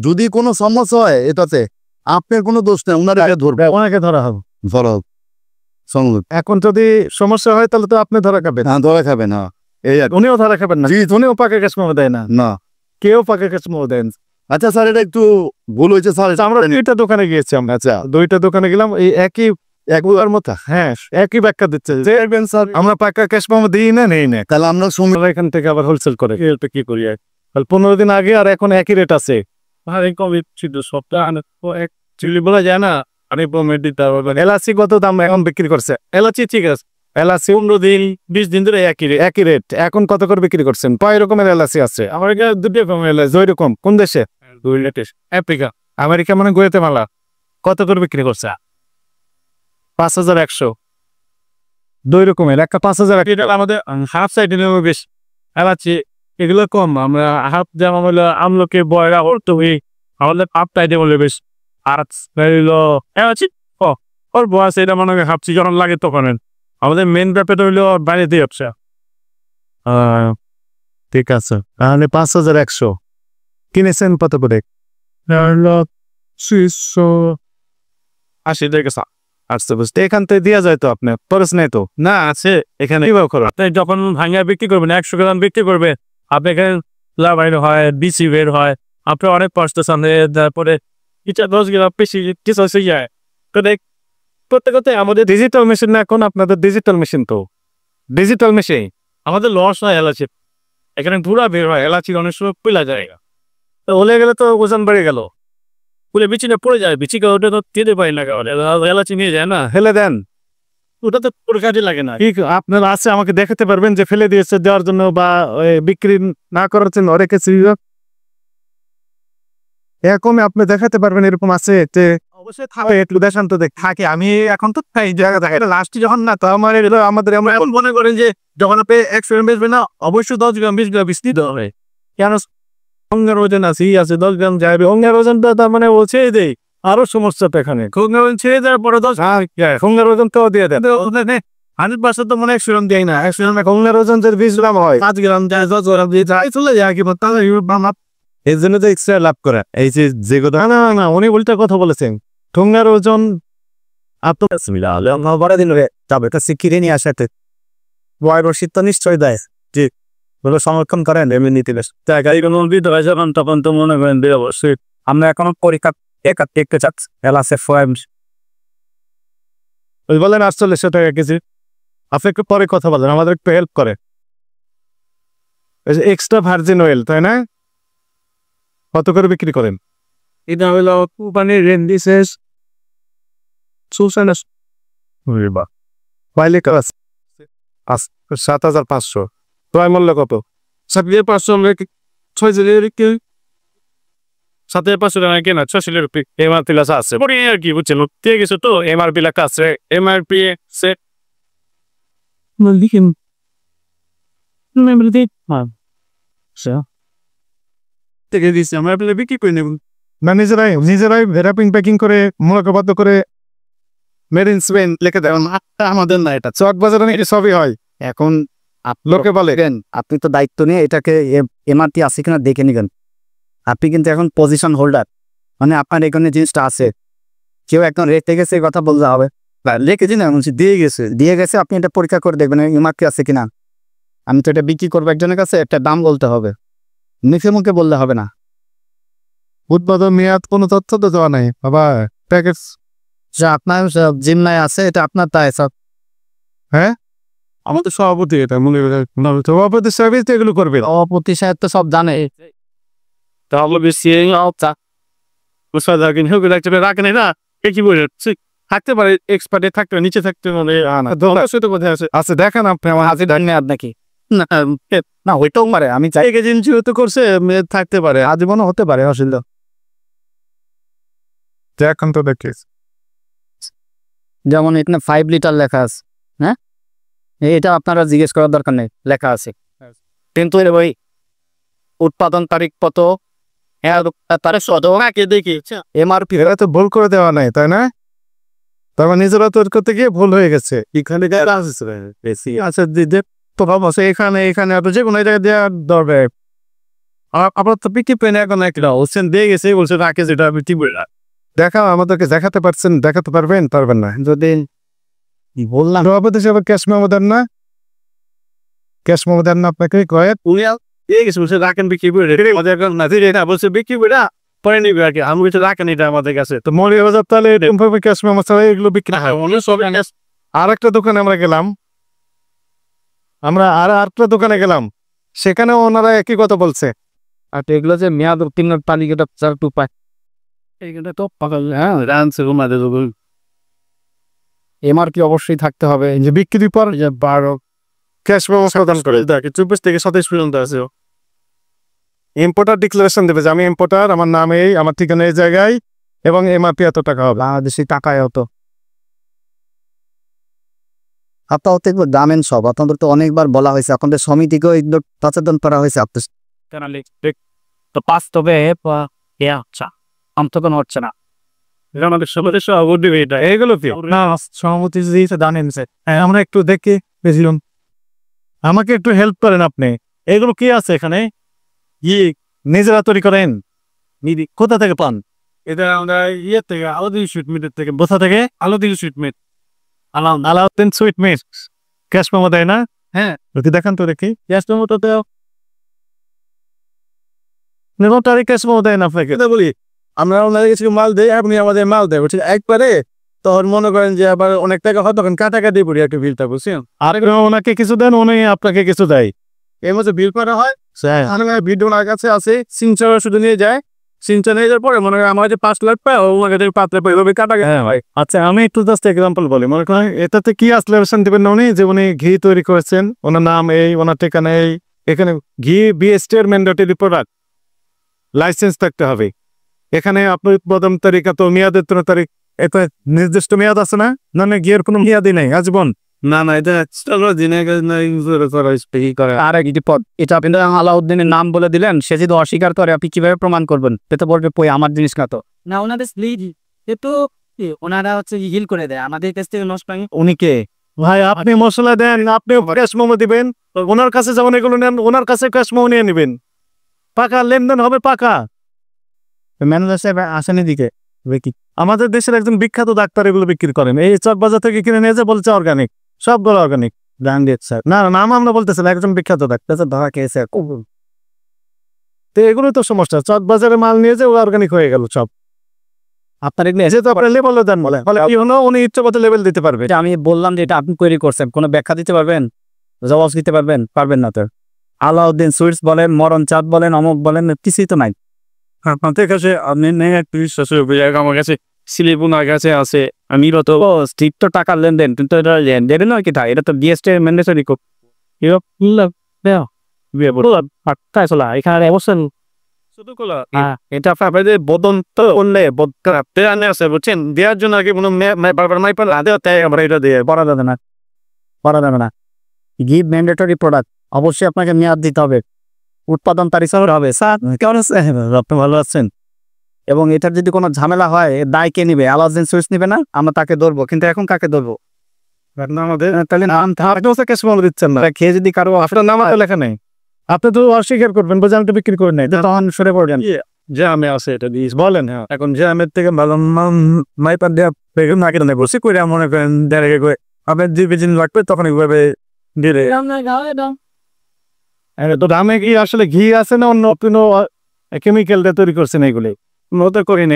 যদি কোনো সমস্যা হয় এটাতে আপনার কোনো দোষ নেই, ওনারা ধরবে, ওনাকে ধরা হবে। ধরো সংযোগ। এখন যদি সমস্যা হয় তাহলে তো আপনি ধরা খাবেন। হ্যাঁ, ধরে খাবে না, এই আর উনিও ধরা খাবেন না, উনিও পাকা ক্যাশ মেমো দেয় না, না। কেউ পাকা ক্যাশ মেমো দেন। আচ্ছা স্যার, এটা একটু ভুল হয়েছে স্যার। আমরা দুইটা দোকানে গিয়েছি, আমরা আচ্ছা, দুইটা দোকানে গেলাম, এই একবার মতো হ্যাঁ একই ব্যাখ্যা দিচ্ছে যে স্যার আমরা পাকা ক্যাশ মেমো দিই না, নেই না। তাহলে আমরা আমরা এখান থেকে আবার হোলসেল করে কি করি, 15 দিন আগে আর এখন একই রেট আছে। বলা যায় না, এলাচি কত দাম এখন বিক্রি করছে? এলাচি ঠিক আছে, এলাচি 15 দিন 20 দিন ধরে একই রেট, এখন কত করে বিক্রি করছেন? কয় রকমের এলাচি আছে আমার এখানে? 2 রকমের এলাচি। 2 রকম? কোন দেশে? আফ্রিকা, আমেরিকা, মানে গুয়েতেমালা। কত করে বিক্রি করছে? 5100। 2 রকমের, একটা 5000। আমাদের হাফ সাইড বেশ এলাচি, এগুলো কম। আমরা হাফ যেমন হলো আমলকি, বয়রা, হরতবি, আমাদের হাফ টাইডে বলে বেশ। আর এলাচি ওর বয়স এটা মনে হয় হাফ যখন লাগে তখন। আমাদের মেন ব্যাপারটা হইলো বাইরে দিয়ে হচ্ছে। ঠিক আছে, তাহলে 5100 কিনেছেন কত করে? 680 টাকা। আচ্ছা, বুঝতে এখান থেকে দেওয়া যায় তো? আপনার খরচ নেই তো? না আছে এখানে। আপনি যখন ভাঙা বিক্রি করবেন, 100 গ্রাম বিক্রি করবে, আপনি এখানে লাভ হয়, বিসি বের হয়, আপনি অনেক কষ্ট চান। তারপরে 10 গ্রাম বেশি কিছু হয়ে যায়। তো করতে করতে আমাদের ডিজিটাল মেশিন না, এখন আপনাদের ডিজিটাল মেশিন তো ডিজিটাল মেশিন, আমাদের লস হয় এলাচি। এখানে পুরা বের হয়, এলাচির অনেক সময় পিলা যায়, তো হলে গেলে তো ওজন বেড়ে গেল, পুলে বিচিটা পড়ে যায়, বিচিকে ওটা তো দিতে পারি না, এলাচি নিয়ে যায় না, ফেলে দেন, ওটা তো পুরো কাজে লাগে না। ঠিক আপনার আছে, আমাকে দেখাতে পারবেন যে ফেলে দিয়েছে দেওয়ার জন্য বা বিক্রি না করার জন্য রেখেছি? এরকম আপনি দেখাতে পারবেন? এরকম আছে যে অবশ্যই থাকে, একটু দেখান তো থাকে। আমি এখন তো এই জায়গা দেখা লাস্টে যখন না, তো আমাদের এমন মনে করেন যে যখন আপনি 100 গ্রাম বেচবেন না, অবশ্যই 10 গ্রাম 20 গ্রাম বিস্তি দিতে হবে। কেন? অঙ্গের ওজন আছে, 10 গ্রাম যাবে, অঙ্গের ওজনটা তার মানে ও ছেড়ে দেয়, আরো সমস্যা তো এখানে। অঙ্গের ওজন ছেড়ে দেওয়ার পরে 10 অঙ্গের ওজন তো দিয়ে দেন। 100% তো মানে 100 গ্রাম দেয় না, 100 গ্রাম অঙ্গের ওজন যদি 20 গ্রাম হয়, 5 গ্রাম যায়, 10 গ্রাম দিয়ে যায়, চলে যায় কি তাহলে এর জন্য তো এক্সট্রা লাভ করে। এই যে কথা, না উনি উল্টা কথা বলেছেন। ঠোঙ্গার ওজন আপনার দিন যাবে তা শিখিয়ে নিয়ে আসাতে বয় রসিদ তো নিশ্চয় দেয়, যে সংরক্ষণ করেন এমনি নীতি বেশ যখন তখন তো মনে করেন অবশ্যই। আমরা এখনো পরীক্ষা দেখতে চাচ্ছি এলাচে বলেন 4800 টাকা কেজি। আপনি একটু পরে কথা বলেন, আমাদের একটু হেল্প করে। এক্সট্রা ভার্জিন অয়েল, তাই না? কত করে বিক্রি করেন? এটা হইল কোম্পানির রেন্ডিসেস 7500। ক্রয় মূল্য কত? 7500। 7500 টাকা কেনা, 600 টাকা এমআরপি লেখা আছে আর কি, বুঝছেন? ঠিক আছে, তো এমআরপি লেখা আছে, এমআরপি সে লিখিন থেকে দিচ্ছি আমরা, আপনি বিক্রি করে নেব না? নিজেরাই র্যাপিং প্যাকিং করে মুখপাত্র করে মেড ইন স্পেন লিখে দেন। আমাদের না, এটা চক বাজারে এটা সবই হয়। এখন লোকে বলে আপনি তো দায়িত্ব নিয়ে এটাকে এমআরপি আছে কিনা দেখে নিবেন। আপনি কিন্তু এখন পজিশন হোল্ডার, মানে আপনার এখানে জিনিসটা আছে, কেউ একদম রেখে গেছে কথা বলতে হবে, রেখেছি না দিয়ে গেছে, আপনি এটা পরীক্ষা করে দেখবেন এমআরপি আছে কিনা। আমি তো এটা বিক্রি করবো একজনের কাছে, একটা দাম বলতে হবে, মুখে মুখে বললে হবে না। উৎপাদন মেয়াদ কোনো তথ্য তো দেওয়া নাই বাবা। প্যাকেজ যা আপনার জিম্মায় আছে, এটা আপনার তাই সব। হ্যাঁ, আমাদের সভাপতি, এটা মনে সভাপতি সার্ভিস এগুলো করবে। সভাপতি সাহেব তো সব জানে। তাহলে বেশি রাখেন না, কি বলে থাকতে পারে, এক্সপার্টে থাকতে নিচে থাকতে, মানে আছে। দেখেন আপনি আমার হাতে ধন্যবাদ নাকি না ওইটাও পারে, আমি চাই এজেন্সি হতে করছে, থাকতে পারে, আজীবনও হতে পারে, অসুবিধা। এখন তো দেখিস যেমন এখানে 5 লিটার লেখা আছে, হ্যাঁ, এটা আপনারা জিজ্ঞেস করার দরকার নেই, লেখা আছে। কিন্তু ভাই উৎপাদন তারিখ কত, দেখি এমআরপি তো ভুল করে দেওয়া নাই, তাই না? তারপর নিজেরা তৈরি করতে গিয়ে ভুল হয়ে গেছে। এখানে বেশি আচ্ছা, প্রভাব আছে এখানে এত যে কোনো জায়গায় দেওয়া দরকার। আপনার তো বিক্রি পেন এখন একটা হোসেন দিয়ে গেছে, বলছে রাখে যেটা বিক্রি করে রাখ। দেখা আমাদেরকে দেখাতে পারছেন, দেখাতে পারবেন না? যদি বললাম সভাপতি হিসেবে ক্যাশ মেমো দেন না, ক্যাশ মেমো দেন না আপনাকে কয়েক উনি দিয়ে গেছে, বলছে রাখেন বিক্রি করে আমাদের এখন না দিয়ে না, বলছে বিক্রি করে পরে নিবে আর কি। আমি বলছি রাখেন এটা আমাদের কাছে। তো মৌলভীবাজার তাহলে এরকমভাবে ক্যাশ মেমো ছাড়া এগুলো বিক্রি হয়। অন্য সব আর একটা দোকানে আমরা গেলাম, আরেকটা দোকানে গেলাম, সেখানে ওনারা একই কথা বলছে। আর এগুলো যে মেয়াদ উত্তীর্ণ তালিকাটা একটু পায়, এইখানে তো পাগল, হ্যাঁ রানছে আমাদের এমআরপি অবশ্যই থাকতে হবে। যে বিক্রির পর যে 12 ক্যাশ মেমো প্রদান করে, দেখে 24 থেকে 27 পর্যন্ত আছে। ইম্পোর্টার ডিক্লারেশন দেবে যে আমি ইম্পোর্টার, আমার নাম এই, আমার ঠিকানা এই জায়গায়, এবং এমআরপি এত টাকা হবে। বাংলাদেশি টাকায় হতো। আপনার হতে জানেন সব, আপনাদের তো অনেকবার বলা হয়েছে, আপনাদের সমিতিকেও এগুলো সচেতন করা হয়েছে। আপনার তো বাস্তবে অন্তত হচ্ছে না, আমাদের সমাজের সভাপতি দিবে এটা। এইগুলো কি না সভাপতি দিয়েছে জানেন স্যার, হ্যাঁ আমরা একটু দেখে বেছিলাম, আমাকে একটু হেল্প করেন আপনি। এগুলো কি আছে এখানে? নিজেরা তৈরি করেন? কোথা থেকে পান? এটা আমরা ইয়ে থেকে আলাউদ্দিন সুইটমিটের থেকে। কোথা থেকে? Alauddin sweetmeat. Alauddin sweet meat cash memo দেয় না? হ্যাঁ যদি দেখান তো দেখি। গ্যাস মতো তো নোটারি ক্যাশ মেমো দেয় না আপনাকে? বলি, আমরা ওনাদের কিছু মাল দেয়, আপনি আমাদের মাল দেয়, বুঝছেন একবারে। তখন মনে করেন যে আবার অনেক টাকা হয়, তখন কাটাকাটি পড়ি একটা বিলটা, বুঝছেন। আর ওনাকে কিছু দেন, উনি আপনাকে কিছু দেয়। এর মধ্যে বিল করা হয়, বিল ওনার কাছে আছে, সিনচার শুধু নিয়ে যায়। সিনচার নিয়ে যাওয়ার পরে মনে করেন আমার যে 5 লাখ পায়, ওনার কাছে 5 লাখ পায়, এভাবে কাটা হয়। আচ্ছা আমি একটু জাস্ট এক্সাম্পল বলি, মনে করেন এটাতে কি আসলেশন দেবেন না উনি, যে উনি ঘি তৈরি করেছেন, ওনার নাম এই, ওনার ঠিকানা এই, এখানে ঘি বিএসটি এর ম্যান্ডেটরি প্রোডাক্ট, লাইসেন্স থাকতে হবে। এখানে আপনার উৎপাদন তারিখ এত, মেয়াদের তারিখ, এটা নির্দিষ্ট মেয়াদ আছে না? না না, ঘিয়ের কোনো মেয়াদই নেই আজীবন। না না, এটা আর একটি পদ, এটা আপনি আলাউদ্দিনের নাম বলে দিলেন, সে যদি অস্বীকার করে আপনি কিভাবে প্রমাণ করবেন? পেতে বলবে পই আমার জিনিস না তো। না ওনাদের স্লিজ তো ওনারা হচ্ছে হিল করে দেয় আমাদের কাছ থেকে নষ্ট হয়। উনি কে ভাই? আপনি মশলা দেন, আপনি ক্যাশ মোমো দিবেন, ওনার কাছে যেমন এগুলো নেন, ওনার কাছে ক্যাশ মোমো নিয়ে নেবেন, পাকা লেনদেন হবে, পাকা। ম্যানেজার সাহেব আসেনি দিকে কি আমাদের দেশের একজন বিখ্যাত ডাক্তার এগুলো বিক্রি করেন, এই চকবাজার থেকে কিনে নিয়ে যে বলছে অর্গানিক, সবগুলো অর্গানিক ব্র্যান্ডেড স্যার। না না, নাম আমরা বলতেছি না, একজন বিখ্যাত ডাক্তার ধরা খেয়েছে। তো এগুলো তো সমস্যা, চকবাজারে মাল নিয়ে যে অর্গানিক হয়ে গেল সব। আপনার এগুলো যে তো আপনার লেবেল দেন বলে, ফলে কি হলো, উনি ইচ্ছে মতো লেবেল দিতে পারবে। এটা আমি বললাম যে এটা আপনি তৈরি করছেন, কোনো ব্যাখ্যা দিতে পারবেন? জবাব দিতে পারবেন? পারবেন না তো। আলাউদ্দিন সুইটস বলেন, মরণ চাঁদ বলেন, অমুক বলেন, কিছুই তো নাই আপনাদের কাছে। আপনি নেই একটু বিশ্বাস আমার কাছে স্লিপ ওনার কাছে আছে। আমি তো স্ট্রিপ তো টাকার লেনদেন, কিন্তু এটা লেনদেন নয় কি, এটা তো বিএসটি ম্যান্ডেটরি কোড। এখানে অবশ্যই এটা আপনাদের বদন তো করলে বদনে আছে, বুঝছেন। দেওয়ার জন্য আর কি কোনো বারবার মাইপাল আদে তাই আমরা এটা দিয়ে করা যাবে না, করা যাবে না। গিভ ম্যান্ডেটরি প্রোডাক্ট, অবশ্যই আপনাকে মেয়াদ দিতে হবে, উৎপাদন তারিখ হবে। স্যার কেমন আছেন? আপনি ভালো আছেন? এবং এটার যদি কোনো ঝামেলা হয়, দায় কে নিবে? আলাউদ্দিন সুইটস নিবে না, আমরা তাকে ধরবো। কিন্তু এখন কাকে ধরবো? আমাদের তাহলে নাম ক্যাশ মোমো দিচ্ছেন না, খেয়ে যদি কারো আপনার নাম লেখা নেই, আপনি তো অস্বীকার করবেন, বোঝা আমি তো বিক্রি করে নাই, তখন সরে পড়বেন। যে আমি আছে এটা দিয়েছি বলেন। হ্যাঁ এখন যে আমের থেকে ভালো মাইপার দেওয়া না কেন বসে করে মনে করেন দেড় করে আপনার 2 কেজি লাগবে, তখন এইভাবে দিলে তো দামে কি আসলে ঘি আছে না অন্য কোনো কেমিক্যাল দিয়ে তৈরি করছেন এগুলি? মতো করি না,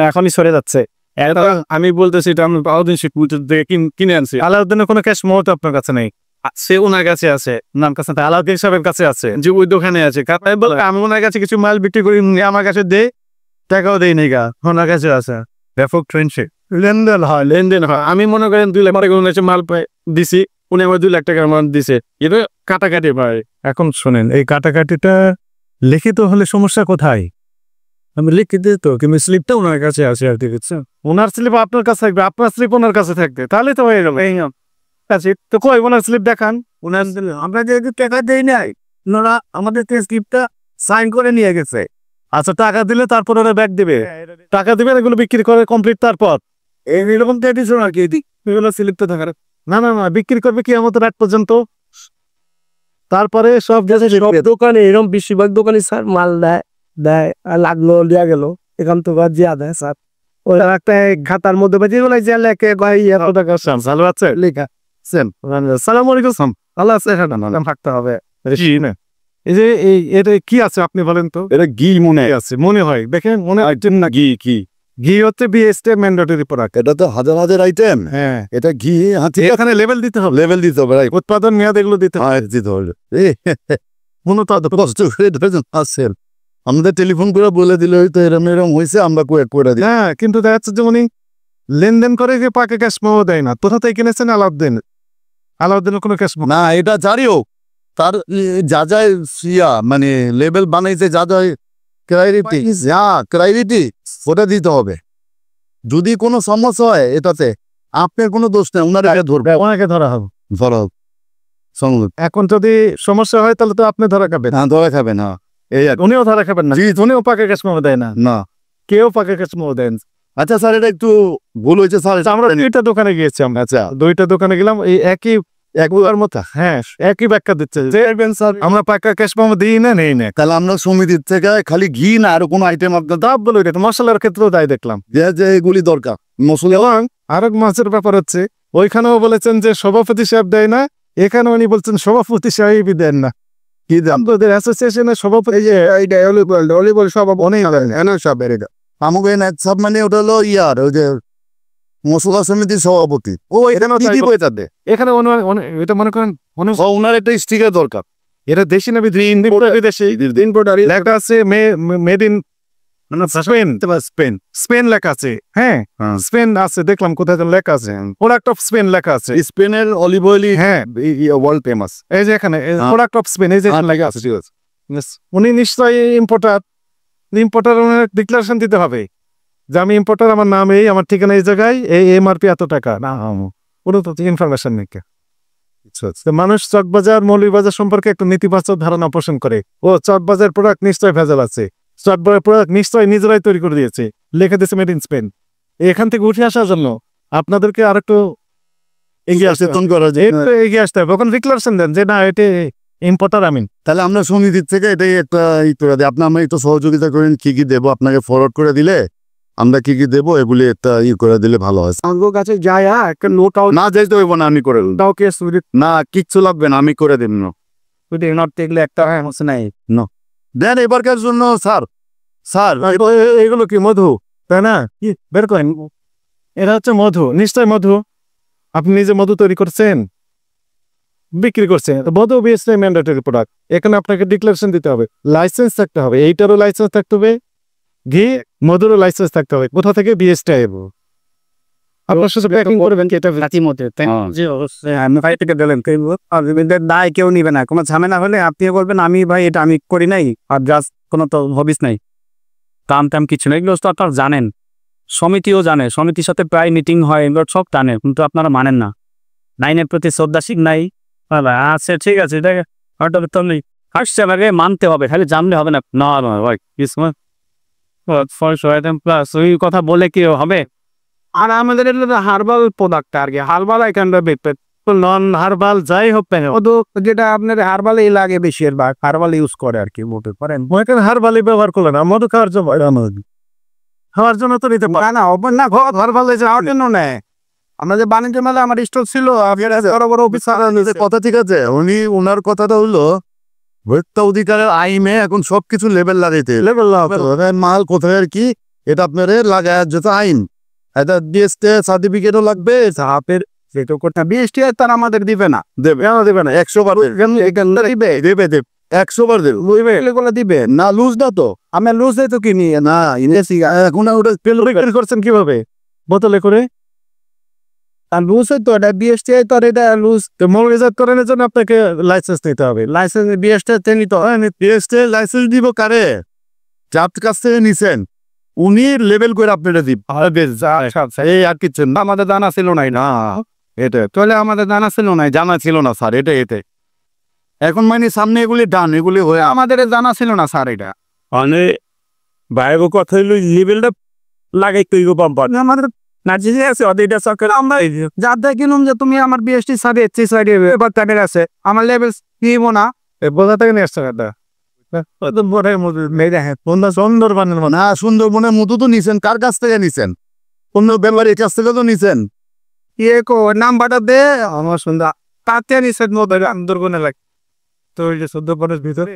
এখনই সরে যাচ্ছে। আমি বলতেছি এটা আমি আলাউদ্দিন শিখ থেকে কিনে আনছি। আলাউদ্দিনের কোনো ক্যাশ মোমো তো আপনার কাছে নেই? সে ওনার কাছে আছে, নাম কাছে আলাউদ্দিন সাহেবের কাছে আছে, যে ওই দোকানে আছে। আমি ওনার কাছে কিছু মাল বিক্রি করি, আমার কাছে দেয়, টাকাও দেয় নি গা, ওনার কাছে আছে। ব্যাপক ফ্রেন্ডশিপ, লেনদেন হয়। আমি মনে করেন 2 লাখ টাকা মাল দিছি, উনি আমার 2 লাখ টাকার মাল দিছে, এটা কাটাকাটি ভাই। এখন শোনেন, এই কাটাকাটিটা লিখিত হলে সমস্যা কোথায়? আমি লিখিত তো, কিন্তু স্লিপটা ওনার কাছে আছে আর কি, বুঝছেন। ওনার স্লিপ আপনার কাছে থাকবে, আপনার স্লিপ ওনার কাছে থাকবে, তাহলে তো হয়ে গেল। তো কই ওনার স্লিপ দেখান। ওনার আমরা যেহেতু টাকা দেই নাই, ওনারা আমাদের স্লিপটা সাইন করে নিয়ে গেছে। আচ্ছা টাকা দিলে তারপর ওরা ব্যাগ দিবে, টাকা দিবে, এগুলো বিক্রি করে কমপ্লিট, তারপর এইরকম ট্র্যাডিশন আর কি, এগুলো স্লিপটা থাকার। না না না, বিক্রি করবে কিয়ামতের রাত পর্যন্ত, তারপরে সব সব দোকানে এরকম বেশিরভাগ দোকানে স্যার মাল দেয় আর লাগলো দেওয়া গেল এখান থেকে দেওয়া দেয় স্যার ওই একটা খাতার মধ্যে বাজে বলে যে লেখে ভাই এত টাকা ভালো আছে লেখা সেন সালাম আলাইকুম আল্লাহ আছে থাকতে হবে এই যে এটা কি আছে আপনি বলেন তো? এটা ঘি মনে আছে মনে হয় দেখেন মনে আইটেম না ঘি কি ঘি হচ্ছে বিএসটি ম্যান্ডেটরি প্রোডাক্ট। এটা তো হাজার হাজার আইটেম। হ্যাঁ এটা ঘি এখানে লেভেল দিতে হবে, লেভেল দিতে হবে, রাইট। উৎপাদন মেয়াদ এগুলো দিতে হবে। দিতে হবে মূলত কষ্ট করে ধরেছেন আসছেন, আমাদের টেলিফোন করে বলে দিলে হয়তো এরম এরম হয়েছে আমরা করে দিই। হ্যাঁ কিন্তু দেখা যাচ্ছে যে উনি লেনদেন করে যে পাকে ক্যাশ মেমো দেয় না। কোথা থেকে কিনেছেন? আলাউদ্দিনের কোনো ক্যাশ মেমো না, এটা জারি হোক তার যা যা মানে লেভেল বানাইছে, যা যা ক্রাইরিটি ওটা দিতে হবে। যদি কোনো সমস্যা হয় এটাতে আপনার কোনো দোষ নেই, ওনারা ধরবে, ওনাকে ধরা হবে। ধরা হোক এখন যদি সমস্যা হয় তাহলে তো আপনি ধরা খাবেন। হ্যাঁ, ধরা খাবেন। হ্যাঁ, এই আর উনিও ধরা খাবেন না, উনিও পাকে ক্যাশ মেমো দেয় না, না কেউ পাকে ক্যাশ মেমো দেন। আচ্ছা স্যার, এটা একটু ভুল হয়েছে স্যার। আমরা দুইটা দোকানে গিয়েছি, আমরা আচ্ছা দুইটা দোকানে গেলাম, এই একবার মতো হ্যাঁ একই ব্যাখ্যা দিচ্ছে যে আমরা পাকা ক্যাশ মেমো দিই না, নেই না। তাহলে আমরা সমিতির থেকে খালি ঘি না আরো কোনো আইটেম আপনার দাব বলে মশলার ক্ষেত্রেও তাই দেখলাম যে এগুলি দরকার মশলা। এবং আরেক মাছের ব্যাপার হচ্ছে ওইখানেও বলেছেন যে সভাপতি সাহেব দেয় না, এখানে উনি বলছেন সভাপতি সাহেব দেন না। কি দাম তোদের অ্যাসোসিয়েশনের সভাপতি আমাকে সব মানে ওটা হলো ইয়ার ওই যে মশলা সমিতির সভাপতি। ও এখানে এখানে এটা মনে করেন ওনার একটা স্টিকার দরকার। এটা দেশি না বিদেশি লেখা আছে মেড ইন স্পেন লেখা আছে। হ্যাঁ স্পেন আছে, দেখলাম কোথায় যেন লেখা আছে, প্রোডাক্ট অফ স্পেন লেখা আছে। স্পেনের অলিভ অয়েল হ্যাঁ ওয়ার্ল্ড ফেমাস। এই যে এখানে প্রোডাক্ট অফ স্পেন এই যে লেখা আছে। ঠিক আছে, উনি নিশ্চয়ই ইম্পোর্টার ডিক্লারেশন দিতে হবে যে আমি ইম্পোর্টার, আমার নাম এই, আমার ঠিকানা এই জায়গায়, এই এমআরপি এত টাকা। না কোনো তো ইনফরমেশন নেই। মানুষ চকবাজার মৌলভীবাজার সম্পর্কে একটা নেতিবাচক ধারণা পোষণ করে, ও চকবাজার প্রোডাক্ট নিশ্চয় ভেজাল আছে, চকবাজার প্রোডাক্ট নিশ্চয় নিজেরাই তৈরি করে দিয়েছে, লিখে দিয়েছে মেড ইন স্পেন। এখান থেকে উঠে আসার জন্য আপনাদেরকে আর একটু এগিয়ে আসতে হবে। ওখানে ডিক্লারেশন দেন যে না এটা ইম্পোর্টার আমি। তাহলে আমরা সমিতির থেকে এটাই একটা করে দিই, আপনার একটু সহযোগিতা করেন। কি কি দেবো আপনাকে ফরওয়ার্ড করে দিলে আমরা কি কি দেবো এগুলি একটা করে দিলে ভালো হয়। আমার কাছে যায় একটা নোটাও না যাইতে হইব না, আমি করে দেব। দাও কেস না কিচ্ছু লাগবে না, আমি করে দেব। নট দেখলে একটা সমস্যা নাই। দেন এবারকার জন্য স্যার এগুলো কি মধু তাই না? কি বের করেন, এটা হচ্ছে মধু, নিশ্চয় মধু। আপনি নিজে মধু তৈরি করছেন, বিক্রি করছেন, মধু বিএসটি ম্যান্ডেটরি প্রোডাক্ট। এখানে আপনাকে ডিক্লারেশন দিতে হবে, লাইসেন্স থাকতে হবে, এইটারও লাইসেন্স থাকতে হবে, ঘি মধুরও লাইসেন্স থাকতে হবে। কোথা থেকে? বিএসটি আইব। আপনার সাথে প্যাকিং করবেন কি এটা রাতি মধ্যে? জি অবশ্যই, আমি ভাই থেকে দিলেন দায় কেউ নিবে না। কোনো ঝামেলা হলে আপনি বলবেন আমি ভাই এটা আমি করি নাই, আর জাস্ট কোনো তো হবিস নাই, কাম টাম কিছু নেই। এগুলো তো আপনারা জানেন, সমিতিও জানে, সমিতির সাথে প্রায় মিটিং হয়, এগুলো সব জানে, কিন্তু আপনারা মানেন না। নাইনের প্রতি শ্রদ্ধাশীল নাই। আচ্ছা ঠিক আছে, এটা আসছে আমাকে মানতে হবে, খালি জানলে হবে না। না ভাই প্লাস ওই কথা বলে কি হবে? আর আমাদের হার্বাল প্রোডাক্ট আর কি, হার্বাল আইটেমটা নন হার্বাল যাই হোক কেন, যেটা আপনার হার্বালই লাগে বেশিরভাগ, হার্বাল ইউজ করে আর কি। মোটে করেন হার্বালি ব্যবহার করলেন, মধু খাওয়ার জন্য খাওয়ার জন্য তো নিতে পারে না না, হার্বাল যাওয়ার জন্য নেয়। আমরা যে বাণিজ্য মেলা আমার স্টোর ছিল, বড় বড় অফিসার কথা ঠিক আছে। ওনার কথাটা হলো ভোক্তা অধিকারের আইনে এখন সবকিছু লেবেল লাগাইতে মাল কোথায় আর কি, এটা আপনার লাগায় যেতে আইন। এটা বিএসটি সার্টিফিকেটও লাগবে, হাফের সেটা করতে বিএসটি তারা আমাদের দিবে না, দেবে না 100 বার দেবে 100 বার দেবে দিবে না। লুজ না তো, আমি লুজ তো কিনি না। এখন ওটা করছেন কিভাবে? বোতলে করে লুজ তো এটা বিএসটি তো, এটা লুজ মৌলভীবাজার করানোর জন্য আপনাকে লাইসেন্স নিতে হবে। লাইসেন্স বিএসটি নিতে হয়। বিএসটি লাইসেন্স দিব কারে? যার কাছ থেকে নিছেন উনি লেবেল করে আপনারা দিব। এই আর কিছু না, আমাদের জানা ছিল নাই না এটা, তাহলে আমাদের জানা ছিল নাই, জানা ছিল না স্যার এটা। এতে এখন মানে সামনে এগুলি ডান, এগুলি হয়ে আমাদের জানা ছিল না স্যার। এটা মানে বাইরের কথা হইলো লেবেলটা লাগাই তৈরি পাম্পার আমাদের না যে আছে ওদের সরকার। আমরা যার কিনুম যে তুমি আমার বিএসটি সাইডে আছে, আমার লেভেল নিব না, বোঝা থেকে নিয়ে আসছেন এটা সুন্দরবনের মতো। না, সুন্দরবনের মতো তো নিছেন, কার কাছ থেকে নিছেন? অন্য ব্যাপারীর কাছ থেকে তো নিছেন। নাম্বারটা দে আমার সুন্দর তাতে নিষেধ মধ্যে সুন্দরবনে লাগে তো ওই যে সুন্দরবনের ভিতরে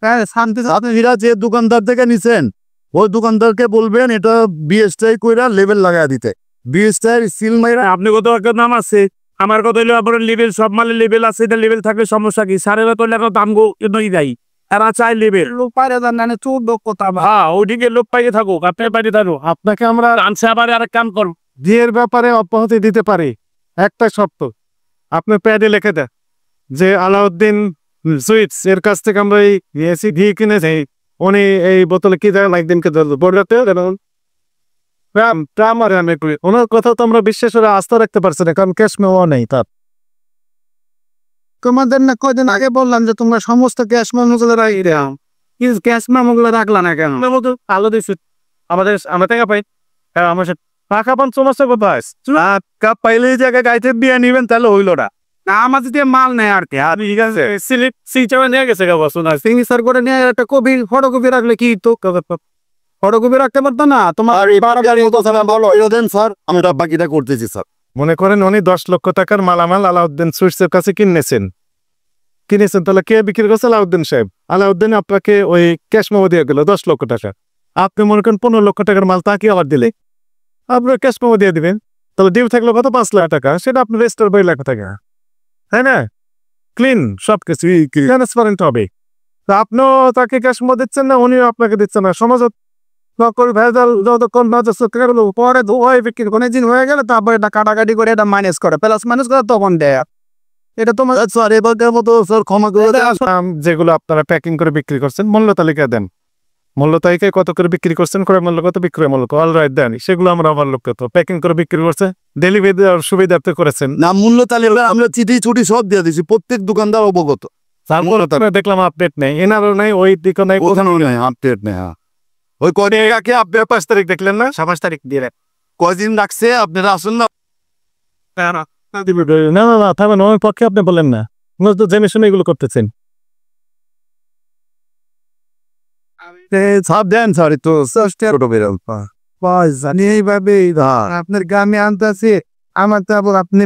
হ্যাঁ, শান্তি। আপনি এরা যে দোকানদার থেকে নিছেন, ওই দোকানদারকে বলবেন এটা বিএসটাই কইরা লেবেল লাগায় দিতে। বিএসটাই সিল মাইরা। আপনি কত একটা নাম আছে আমার কথা হইলো আপনার লেভেল সব মালের লেভেল আছে এটা লেভেল থাকলে সমস্যা কি সাড়ে করলে একটা দাম গো নই যাই এরা চাই লেভেল লোক পারে জানে চোর লোক কথা হ্যাঁ ওইদিকে লোক পাইয়ে থাকুক আপনি পাইতে থাকুক আপনাকে আমরা আনছে আবার আর কাম করুন বিয়ের ব্যাপারে অব্যাহতি দিতে পারি, একটা শর্ত। আপনি প্যাডে লিখে দেন যে আলাউদ্দিন সুইটস এর কাছ থেকে আমরা এই এসি ঘি কিনেছি, উনি এই বোতলে কি দেয় একদিনকে বড়তে ওনার কথা তো আমরা বিশ্বাস করে আস্থা রাখতে পারছি না, কারণ ক্যাশ মেওয়া নেই তার। তোমাদের না কয়দিন আগে বললাম যে তোমরা সমস্ত ক্যাশ মেমোগুলো রাখি দাও, কিন্তু ক্যাশ মেমোগুলো রাখলা না কেন? আলো দিচ্ছি আমাদের আমরা টাকা পাই হ্যাঁ আমার সাথে টাকা পান সমস্যা কোথায়? কাপ পাইলে এই জায়গায় গাইতে বিয়ে নিবেন, তাহলে হইল না। না আমাদের দিয়ে মাল নেই আর কি। আর ঠিক আছে সিলিপ সিচাবে নিয়ে গেছে গা বসুন আর সিগনেচার করে নিয়ে একটা কপি ফটোকপি রাখলে কি তো ফটোকপি রাখতে পারতো না তোমার? আর এবার গাড়ি মতো ভালো হইল দেন স্যার, আমরা বাকিটা করতেছি স্যার। মনে করেন উনি 10 লক্ষ টাকার মালামাল আলাউদ্দিন সুইটসের কাছে কিনেছেন, তাহলে কে বিক্রি করছে? আলাউদ্দিন সাহেব। আলাউদ্দিন আপনাকে ওই ক্যাশ মেমো দিয়ে গেল 10 লক্ষ টাকা। আপনি মনে করেন 15 লক্ষ টাকার মাল তাকে আবার দিলে আপনার ক্যাশ মেমো দিয়ে দিবেন, তাহলে ডিউ থাকলো কত? 5 লাখ টাকা, সেটা আপনি রেজিস্টার 2 লাখ টাকা, তাই না? ক্লিন সবকিছু ট্রান্সপারেন্ট হবে। তা আপনিও তাকে ক্যাশ মেমো দিচ্ছেন না, উনিও আপনাকে দিচ্ছেন না। সমাজত ভেজাল যতক্ষণ পরে ধোয় বিক্রি কোনো দিন হয়ে গেলে তারপরে এটা কাটাকাটি করে এটা মাইনাস করে প্লাস মাইনাস করে তখন দেয়। এটা তোমার স্যার এবারকার মতো স্যার ক্ষমা করে দেন। যেগুলো আপনারা প্যাকিং করে বিক্রি করছেন মূল্য তালিকা দেন, মূল্য তালিকায় কত করে বিক্রি করছেন, ক্রয় মূল্য কত, বিক্রয় মূল্য অল রাইট দেন, সেগুলো আমরা ওভারলোক করতে। প্যাকিং করে বিক্রি করছে, ডেলিভারি দেওয়ার সুবিধার্থে করেছেন না, মূল্য তালিকা আমরা চিঠি ছুটি সব দিয়ে দিছি, প্রত্যেক দোকানদার অবগত। দেখলাম আপডেট নেই, এনারও নাই, ওই দিকে নাই, ওখানেও নেই আপডেট নেই। হ্যাঁ, ওই কদিন আগে আপনি 5 তারিখ দেখলেন না? 27 তারিখ দিয়ে কদিন রাখছে, আপনারা আসুন না। না না না থামেন, ওই পক্ষে আপনি বলেন না, তো জেনে শুনে এগুলো করতেছেন। সাপ দেন স্যার, তো ছোট বেরোল জানি এইভাবে আপনার গ্রামে আনতে আছে আমার তো আবার আপনি